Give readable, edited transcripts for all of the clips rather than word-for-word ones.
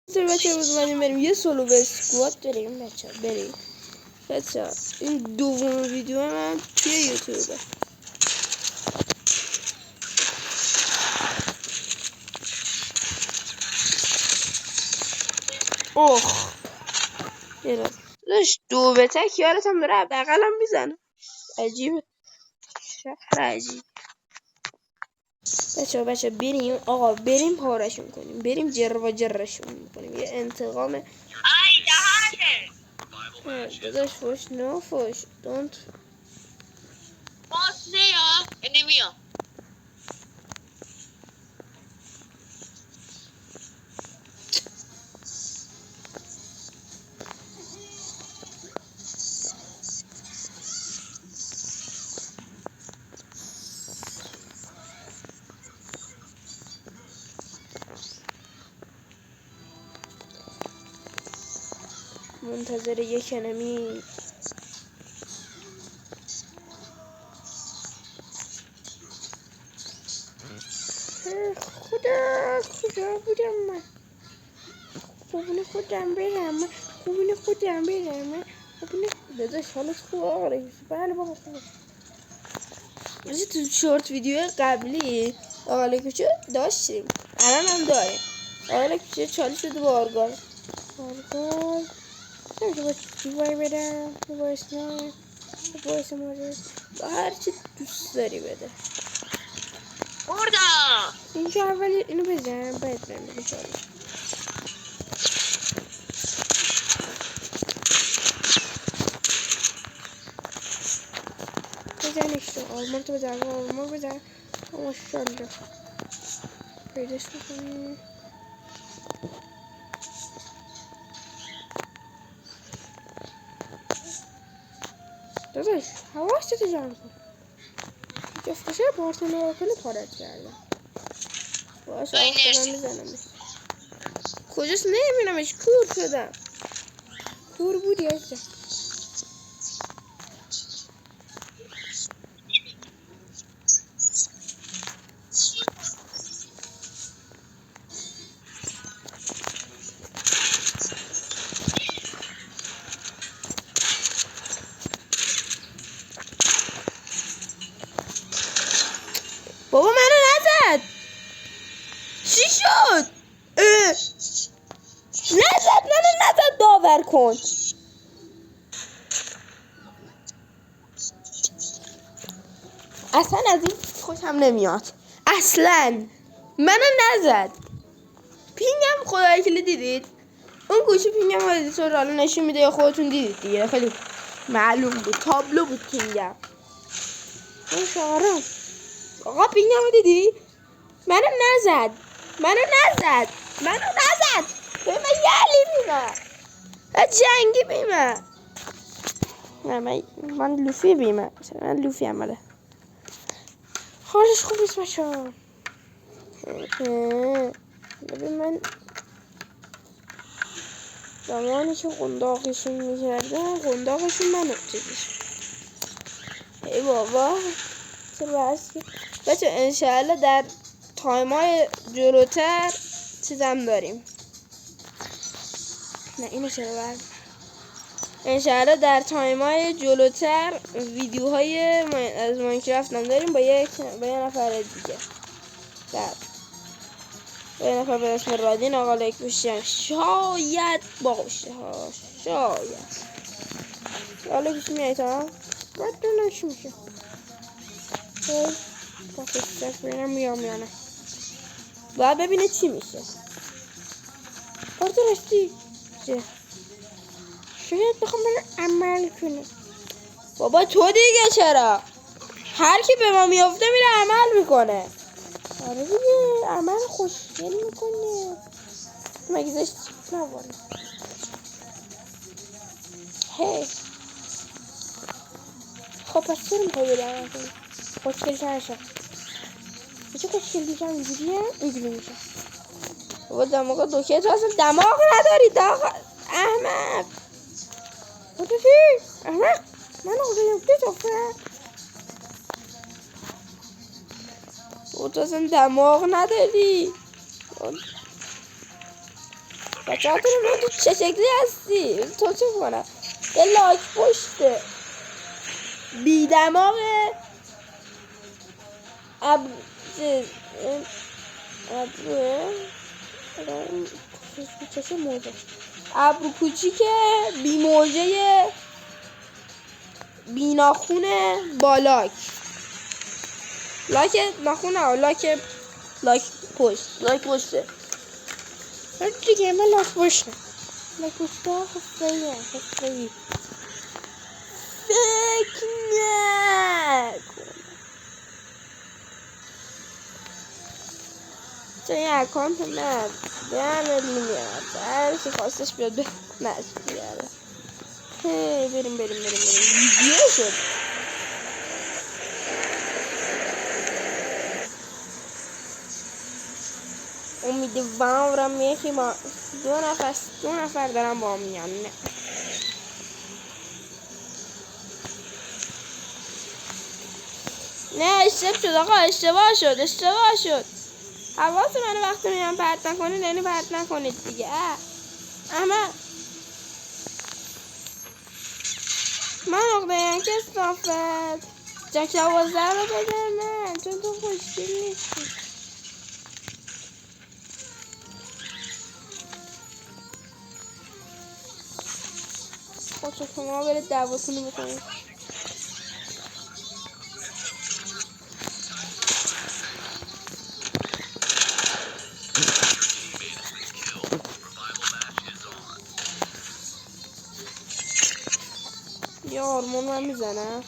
بچه بود اومدیم بریم یه سولو به اسکواد داریم بچه بریم بچه این دوم ویدیو من توی یوتیوبه. اوه یه داشت دو به تک یارت هم داره بغلم میزنه. عجیبه شهر عجیب. بچه بریم آقا بریم پارشون کنیم بریم جر و جرشون کنیم یه انتقام. ای دهنه داداش فوش نو فوش دونت باز نیا نمیام. منتظر یک انمی. خدا کجا بودم من؟ خوبونه خودم برم خوبونه خودم برم خوبونه داداش حالت خوب آره بله بابا خوبه. مثل تو شورت ویدیو قبلی آقای کوچه داشتیم الان هم داریم. آقای کوچه چالی شده با آرگار نمیشه با دیوای بدم با اسنای با اسمارش با هرچی دوست داری بده. بردم اینجا اول اینو بزنم باید برم بگه چالی بزنش تو آرمان تو بزن آرمان بزن ماشالله پیداش میکنی. داداش حواستو جمع کن جفتشه پارتنر رو کنی پارت کردم باشه آخ دارم میزنمش کجاست نمیبینمش کور شدم کور بودی ازم. بابا منو نزد چی شد نزد منو نزد باور کن اصلا از این خوشم نمیاد اصلا منو نزد. پینگم خدایی کلی دیدید اون گوشی پینگم ادیتور حالا نشون میده یا خودتون دیدید دیگه خیلی معلوم بود تابلو بود پینگم اون شعرم آقا پینگم دیدی منو نزد به من یعلی بیمه جنگی بیمه نه من لوفی بیمه من لوفی عمله حالش خوب نیست بچه ببین من زمانی که قنداقشون میکردم قنداقشون منو چیزش ای بابا چه بحثی بچه انشاءالله در تایمای جلوتر چیزم داریم نه اینو چرا برد انشاءالله در تایمای جلوتر ویدیوهای از ماینکرافت هم داریم با یه نفر دیگه با یه نفر به اسم رادین آقا لایک بشیم شاید باشه ها شاید حالا کسی میایی تا باید دونم چی میشه با خودش بینم میام یا نه باید ببینه چی میشه کارت رستی شاید بخوام من عمل کنه بابا تو دیگه چرا هر کی به ما میافته میره عمل میکنه آره دیگه عمل خوشگل میکنه مگه زشت نواره هی خب پس چرا میخوای بری عمل کنی خوشگل ترشم چه خوشگل میشم اینجوری میشم بابا دماغ دوکه تو اصلا دماغ نداری داغ احمق بودو چی؟ احمق من آقا یفته توفه بابا تو اصلا دماغ نداری بچه ها تو چه شکلی هستی؟ تو چه کنم؟ یه لاک پشته بی دماغه چه موجه ابرو کوچیکه بی موجه بی ناخونه با لاک ناخونه لاک پشته دیگه من لاک پشته خفایی فکر نکن چون یه اکانت نه بیان میاد هرچی خواستش بیاد به نشت بیاره بریم ویدیو شد امیدوارم یکی با دو نفر دارم با میان نه اشتباه شد آقا اشتباه شد حواس منو وقتی میام پرت نکنید یعنی پرت نکنید دیگه اما من نقطه یک استافت جک 12 رو بده من چون تو خوشگل نیستی خود شما برید دعواتونو بکنید یه هورمون من میزنم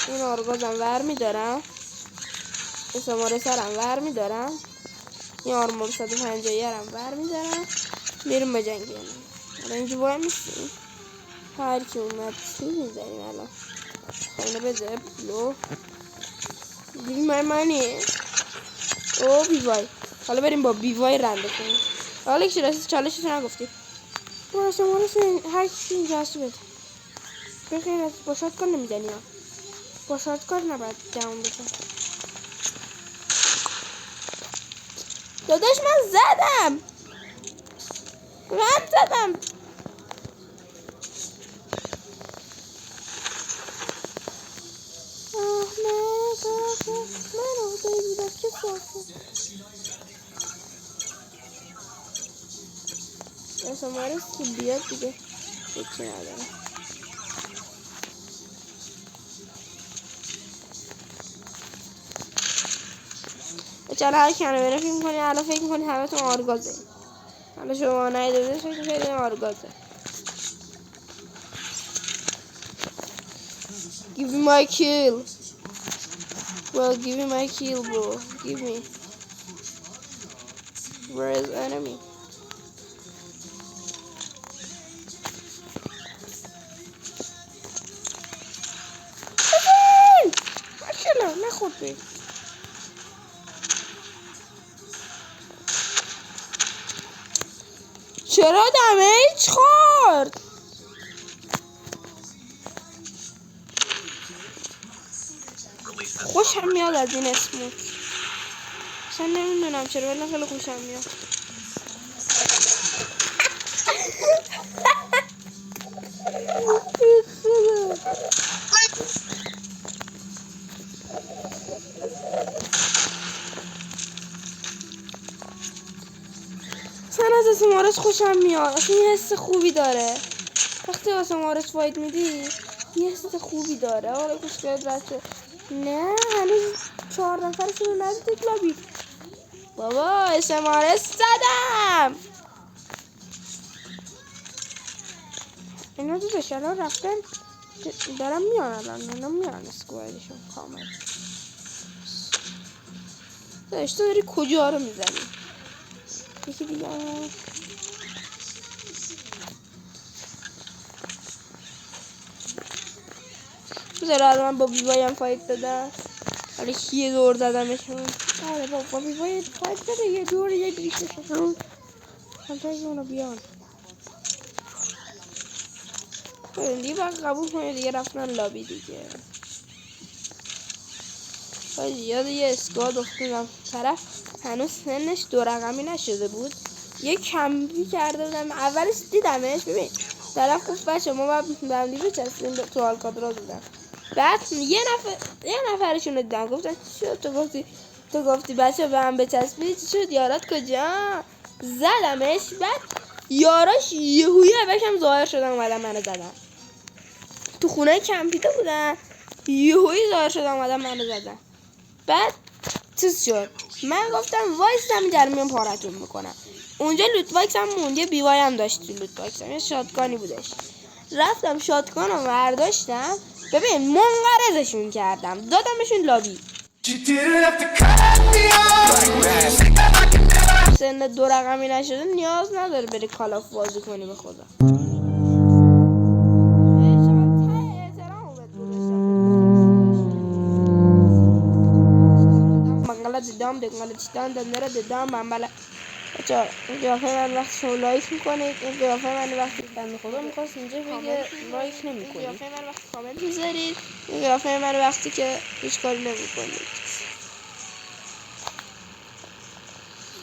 این آرگازم ور میدارم اسماره سرم ور میدارم این هورمون 150 هم ور میدارم میرم بجنگیم الان اینجا باید میستیم هر کی اومد چی میزنیم الان اینو بده بلو دیگه منی او بیوای حالا بریم با بیوای رنده کنیم حالا که رسید چالشش نگفتی برو شما رسید هر کسی اینجا هستی بده بخیر از با شاتگان نمیزنی ها با شاتگان نباید جمع بکن داداش من زدم اسمارش که بیاد دیگه هیچی نداره بچه‌ها هر کی منو فکر می‌کنی الان فکر می‌کنی همتون آرگازه حالا شما ندیده فکر می‌کنید آرگازه Give me my kill. Well, give me my kill, bro. Give me. Where is enemy? ماشاءالله نخورد بید چرا دمیج خورد؟ خوشم میاد از این اسموک اصلا نمیدونم چرا ولی خیلی خوشم میاد اصلا از اسمارش خوشم میاد اصلا یه حس خوبی داره وقتی اسمارش فاید میدی یه حس خوبی داره آره کشکل بچه نه هنوز 4 نفرشون رو ندیدید لابی بابا اسمارش زدم اینا دو دشتر رفتن دارم میان الان میان اسکوایدشون کامل داشت تو داری کجا رو میزنی یکی دیگه بذار من با بیوایم فایت دادم ولی یه دور زدمشون آره با بیوای فایت داده یه دور یه بیششون همتایی اونو بیان دیگه باید قبول کنید دیگه رفتن لابی دیگه یاد یه اسکاد افتادم طرف هنوز سنش 2 رقمی نشده بود یه کمپی کرده بودم اولش دیدمش. ببین طرف گفت بچه ما باید بندی بچسبیم تو آلکاتراز بودم. بعد یه نفرشون رو دیدم گفتن چی شد تو گفتی بچه به هم بچسبی چی شد یارات کجا؟ زدمش. بعد یاراش یهویی بکم ظاهر شدن اومدن منو زدن. تو خونه کمپیده بودن یهویی ظاهر شدن اومدن منو زدن. بعد چیز شد من گفتم وایسم جرمیم پارتون میکنم. اونجا لوت باکس هم موند یه بیوای هم داشت تو لوت باکس هم یه شاتگانی بودش. رفتم شاتگان رو برداشتم. ببین منقرضشون کردم دادمشون لابی. سن 2 رقمی نشده نیاز نداره بری کال آف بازی کنی به خدا. دیدم نره دیدم من بله بچه این قیافه من وقتی شما لایک میکنید این قیافه من وقتی بنده خدا میخواست اینجا بگه لایک نمیکنید. قیافه من وقتی کامنت میذارید این قیافه من وقتی که هیچ کاری نمیکنید.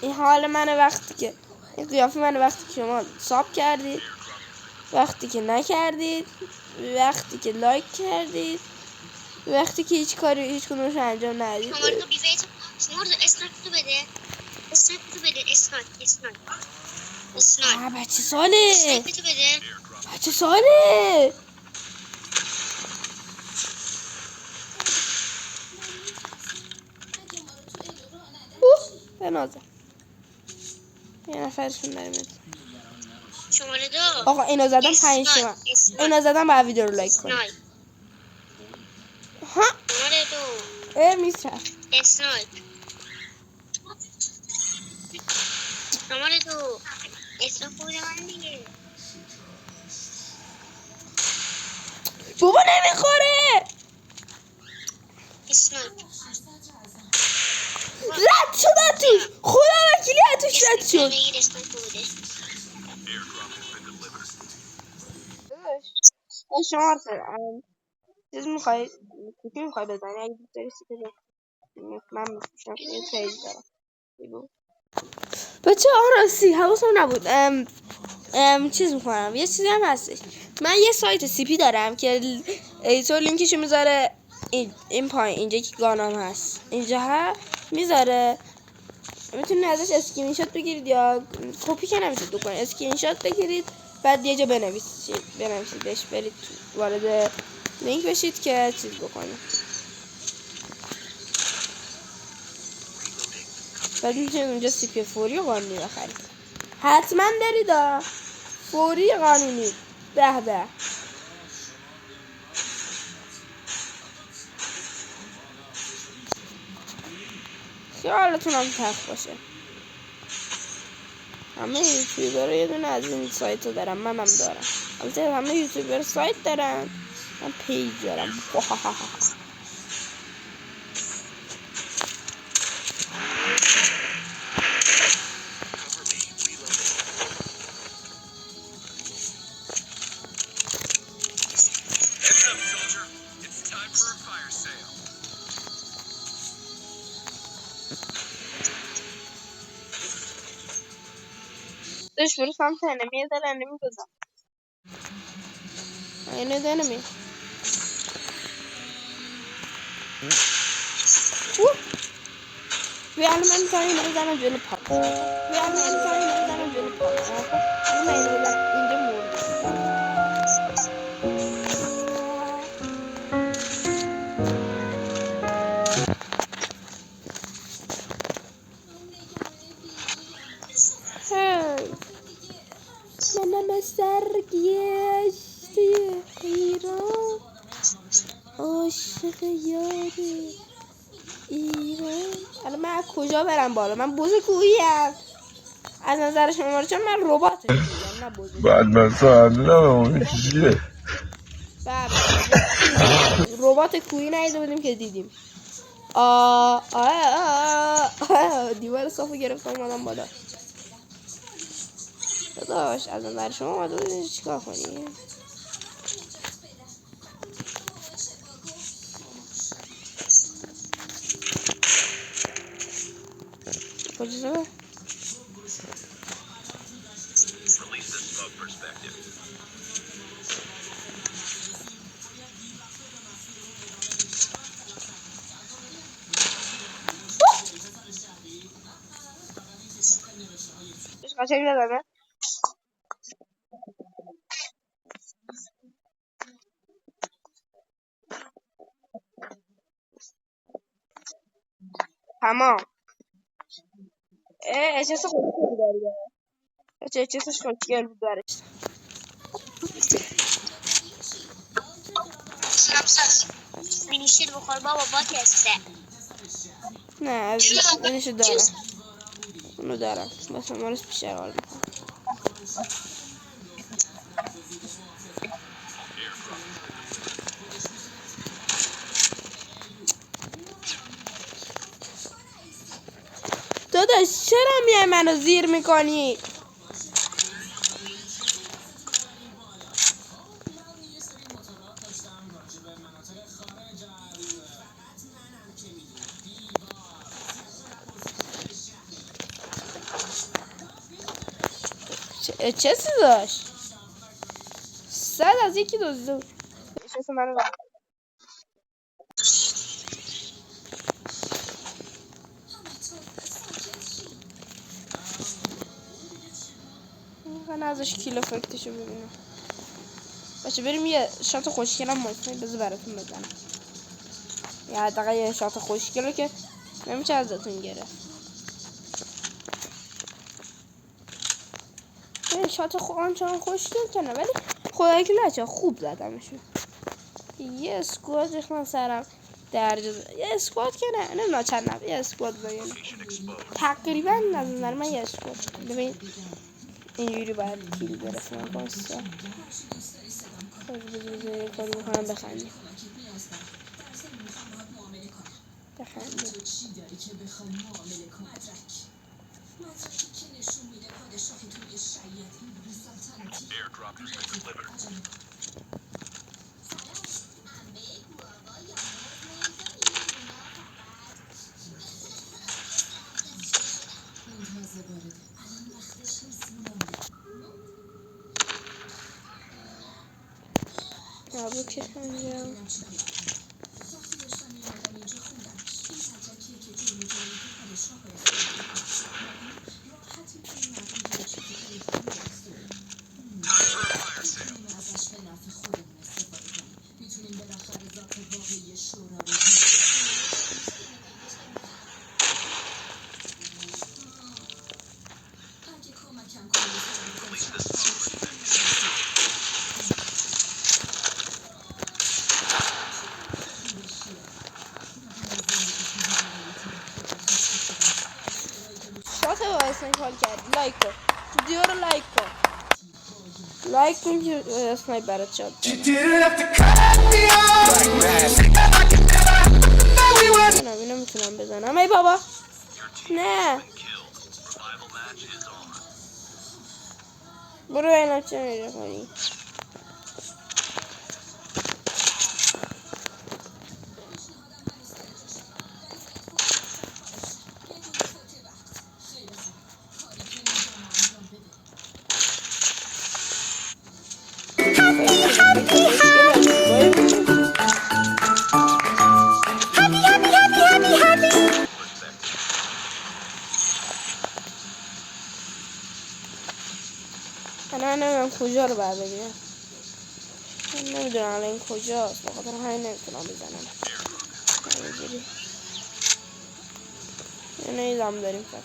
این حال من وقتی که این قیافه من وقتی که شما ساب کردید وقتی که نکردید وقتی که لایک کردید وقتی که هیچ کاری هیچ کدومش انجام ندید. بچه ساله بچه ساله بنازه یه نفرشون نمیده شماره 2 آقا اینو زدم 5 شما اینو زدم بعد ویدیو رو لایک کنید. ها شماره 2 میشه اسنایپ شماره 2 اسنایپ بوده من دیگه بابا نمیخوره اسنایپ رد شد توش خدا وکیلی توش رد شد. شما چیز میخوایی کوکی میخوای بزنی اگه دوست داری سیپی من میفروشم یه پیج دارم بچه راستی حواسم نبود چیز میکنم یه چیزی هم هستش. من یه سایت سیپی دارم که ایتور لینکشو میذاره این پایین اینجا که گانام هست اینجا ها میذاره میتونید ازش اسکرین شات بگیرید یا کپی که نمیتونید بکنید اسکرین شات بگیرید بعد یه جا بنویسیدش برید وارد لینک بشید که چیز بکنید بعد میتونید اونجا سی پی فوری قانونی بخرید. حتما دارید فوری قانونی به خیالتون هم تخت باشه. همه یوتیوبرها یه دونه از این سایت رو دارم منم دارم. البته همه یوتیوبر سایت دارن من پیج دارم. دش برو سمت انمی دل انمی بزن اینو دنمی بیان من تایی نمیزنم جلو پاک بیان من تایی نمیزنم جلو پاک من اینو بزنم اینجا مرده منم سرگشتی ایران عاشق یاری ایران. الان من از کجا برم بالا؟ من بوز کوییم از نظر شما چون من ربات کویم نه بوز بعد مثلا چیه ربات کویی ندیده بودیم که دیدیم. دیوار صافو گرفتم اومدم بالا. داداش از نظر شما اومده بودیم چیکار کنی؟ کجا قشنگ نداره. تمام. احساس خوشگل داره. احساسش خوشگل بود برش. مینیشیر بخور بابا با تسته. نه از اینشو دارم. اونو دارم. بس مارس بیشتر حال میکنم. داداش چرا میای منو زیر میکنی؟ چه چیزی داشت؟ 100 از یکی دزدید. احساس منو من ازش کیلو فکتشو ببینم. باشه بریم یه شات خوشگلم ماستایی بذار براتون بزنم. یا حداقل یه شات خوشگل رو که نمیشه ازتون گرفت. این شات آنچنان خوشگل کنه ولی خدایی که لچه خوب زدمشون. یه اسکواد ریختن سرم درجه یه اسکواد که نه نمیدونم چند نفر یه اسکواد بگیم تقریبا نظر من یه اسکواد. ببین اینجوری باید کیل برسونم کنستا. بذار یه کاری بکنم بخندیم. که انجام شات با اسنایپ حال کردی. لایک کن ویدیو رو لایک کن. لایک کن که اسنایپ برات شد. اینو میتونم بزنم. ای بابا نه برو اینا چه میره کنی. من نمیدونم کجا رو باید بگیرم. من نمیدونم الان این کجاست بخاطر همین نمیتونم بزنم. همینجوری یه نیزم داریم فقط.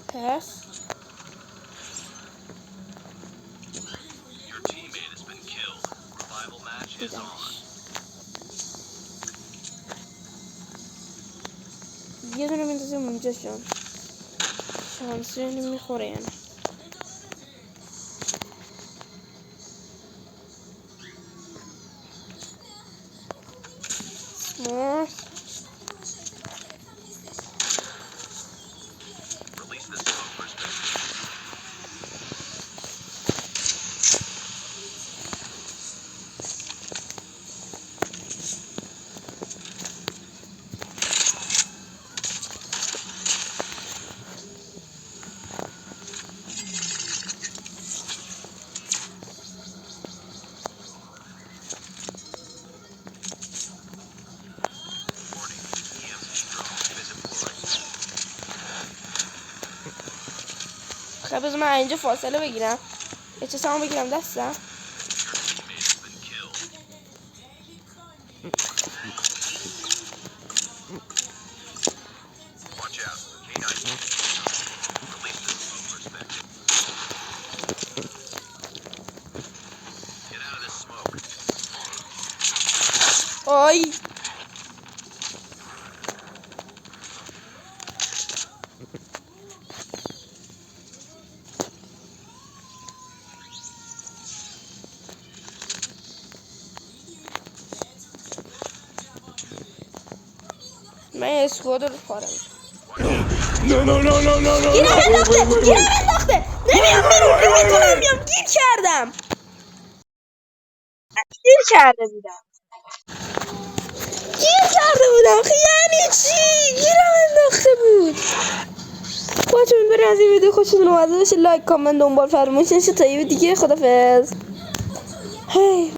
پس دیدمش. یه دونه میندازیم اونجا شانسی میخوره یعنی. سمارت خب بذار من اینجا فاصله بگیرم اچسامو بگیرم دستم آی من اسکواد رو پاره اینم انداخته نمیام بیرون نمیتونم بیام گیر کردم گیر کرده بودم. گیر کرده بودم یعنی چی گیرم انداخته بود خودتون برید از این ویدیو خوشتون اومده باشه لایک کامنت دنبال فرمایش نشه تا یه دیگه خدافظ هی